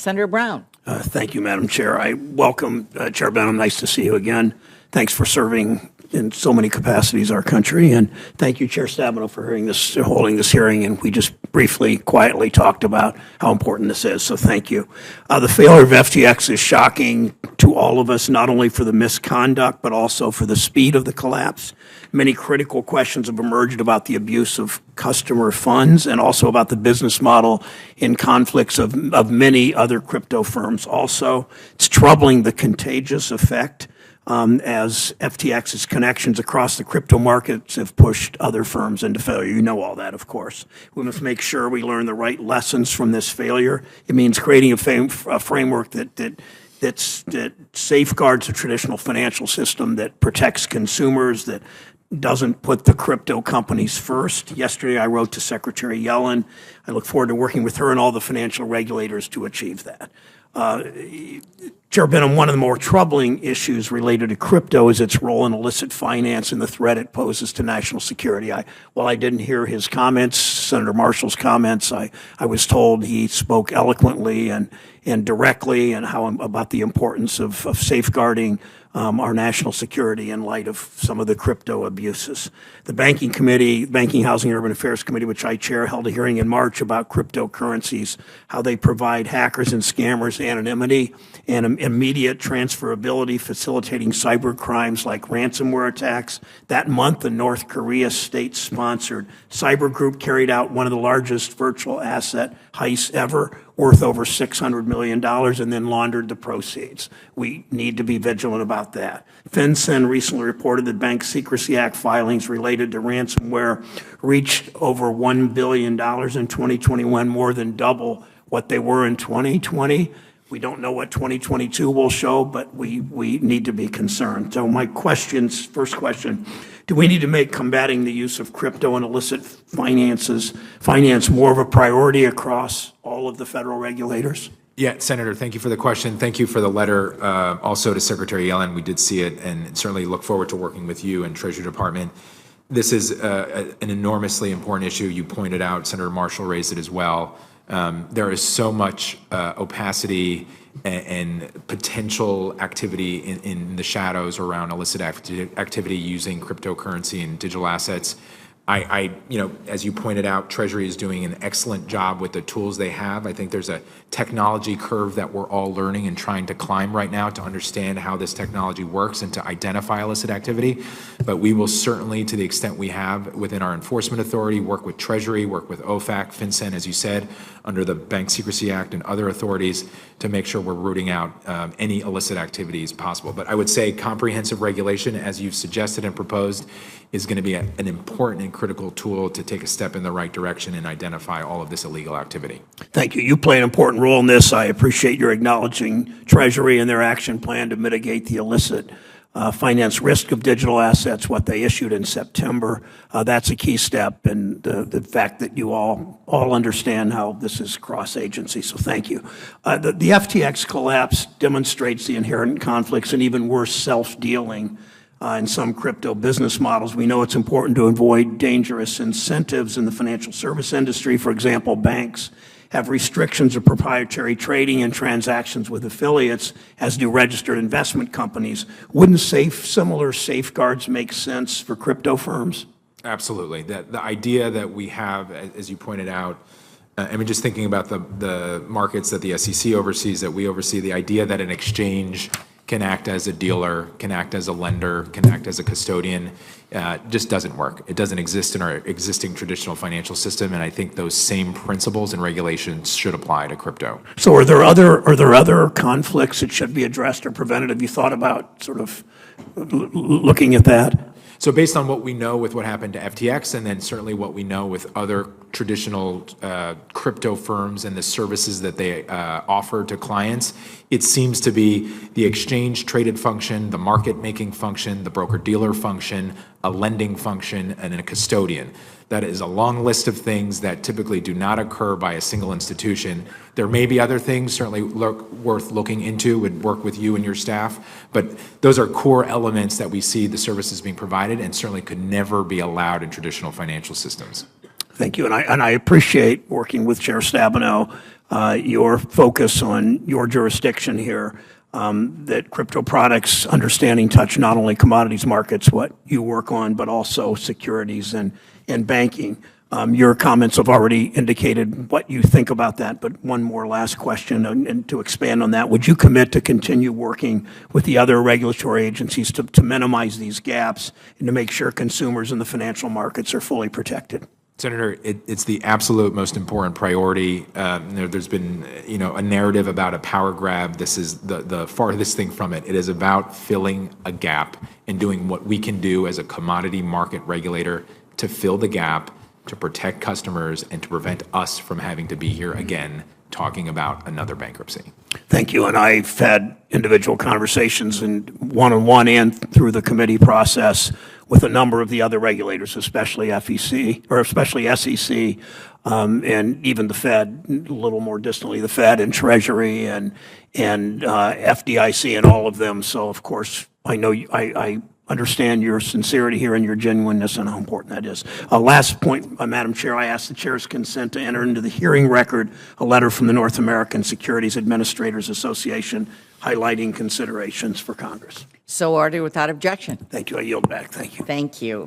Senator Brown. Thank you, Madam Chair. I welcome Chair Benham. Nice to see you again. Thanks for serving in so many capacities our country, and thank you, Chair Stabenow, for holding this hearing. And we just briefly, quietly talked about how important this is. So thank you. The failure of FTX is shocking to all of us, not only for the misconduct but also for the speed of the collapse. Many critical questions have emerged about the abuse of customer funds and also about the business model in conflicts of many other crypto firms. Also, it's troubling the contagious effect as FTX's connections across the crypto markets have pushed other firms into failure. You know all that, of course. We must make sure we learn the right lessons from this failure. It means creating a framework that safeguards the traditional financial system, that protects consumers, that doesn't put the crypto companies first. Yesterday, I wrote to Secretary Yellen. I look forward to working with her and all the financial regulators to achieve that. Chair Benham, one of the more troubling issues related to crypto is its role in illicit finance and the threat it poses to national security. While I didn't hear his comments, Senator Marshall's comments, I was told he spoke eloquently and directly and about the importance of safeguarding our national security in light of some of the crypto abuses. The Banking Committee, Banking, Housing, and Urban Affairs Committee, which I chair, held a hearing in March about cryptocurrencies, how they provide hackers and scammers anonymity and immediate transferability, facilitating cyber crimes like ransomware attacks. That month, a North Korea state-sponsored cyber group carried out one of the largest virtual asset heists ever, worth over $600 million, and then laundered the proceeds. We need to be vigilant about that. FinCEN recently reported that Bank Secrecy Act filings related to ransomware reached over $1 billion in 2021, more than double what they were in 2020. We don't know what 2022 will show, but we need to be concerned. So my first question, do we need to make combating the use of crypto and illicit finance more of a priority across all of the federal regulators? Yeah, Senator, thank you for the question. Thank you for the letter also to Secretary Yellen. We did see it and certainly look forward to working with you and Treasury Department. This is an enormously important issue. You pointed out, Senator Marshall raised it as well. There is so much opacity and potential activity in the shadows around illicit activity using cryptocurrency and digital assets. As you pointed out, Treasury is doing an excellent job with the tools they have. I think there's a technology curve that we're all learning and trying to climb right now to understand how this technology works and to identify illicit activity. But we will certainly, to the extent we have within our enforcement authority, work with Treasury, work with OFAC, FinCEN, as you said, under the Bank Secrecy Act and other authorities to make sure we're rooting out any illicit activities possible. But I would say comprehensive regulation, as you've suggested and proposed, is going to be an important and critical tool to take a step in the right direction and identify all of this illegal activity. Thank you. You play an important role in this. I appreciate your acknowledging Treasury and their action plan to mitigate the illicit finance risk of digital assets, what they issued in September. That's a key step, and the fact that you all understand how this is cross-agency, so thank you. The FTX collapse demonstrates the inherent conflicts and even worse, self-dealing in some crypto business models. We know it's important to avoid dangerous incentives in the financial service industry. For example, banks have restrictions of proprietary trading and transactions with affiliates, as do registered investment companies. Wouldn't similar safeguards make sense for crypto firms? Absolutely. The idea that we have, as you pointed out, I mean, just thinking about the markets that the SEC oversees, that we oversee, the idea that an exchange can act as a dealer, can act as a lender, can act as a custodian, just doesn't work. It doesn't exist in our existing traditional financial system, and I think those same principles and regulations should apply to crypto. So are there other conflicts that should be addressed or prevented? Have you thought about sort of looking at that? So based on what we know with what happened to FTX, and then certainly what we know with other traditional crypto firms and the services that they offer to clients, it seems to be the exchange traded function, the market making function, the broker dealer function, a lending function, and a custodian. That is a long list of things that typically do not occur by a single institution. There may be other things certainly worth looking into, would work with you and your staff, but those are core elements that we see the services being provided and certainly could never be allowed in traditional financial systems. Thank you, and I appreciate working with Chair Stabenow your focus on your jurisdiction here, that crypto products understanding touch not only commodities markets, what you work on, but also securities and banking. Your comments have already indicated what you think about that, but one more last question, and to expand on that, would you commit to continue working with the other regulatory agencies to minimize these gaps and to make sure consumers in the financial markets are fully protected? Senator, it's the absolute most important priority. There's been, a narrative about a power grab. This is the farthest thing from it. It is about filling a gap and doing what we can do as a commodity market regulator to fill the gap, to protect customers, and to prevent us from having to be here again talking about another bankruptcy. Thank you. And I've had individual conversations and one-on-one and through the committee process with a number of the other regulators, especially SEC, and even the Fed, a little more distantly, the Fed and Treasury and FDIC and all of them. So, of course, I know I understand your sincerity here and your genuineness and how important that is. Last point, Madam Chair, I ask the Chair's consent to enter into the hearing record a letter from the North American Securities Administrators Association highlighting considerations for Congress. So ordered without objection. Thank you. I yield back. Thank you. Thank you.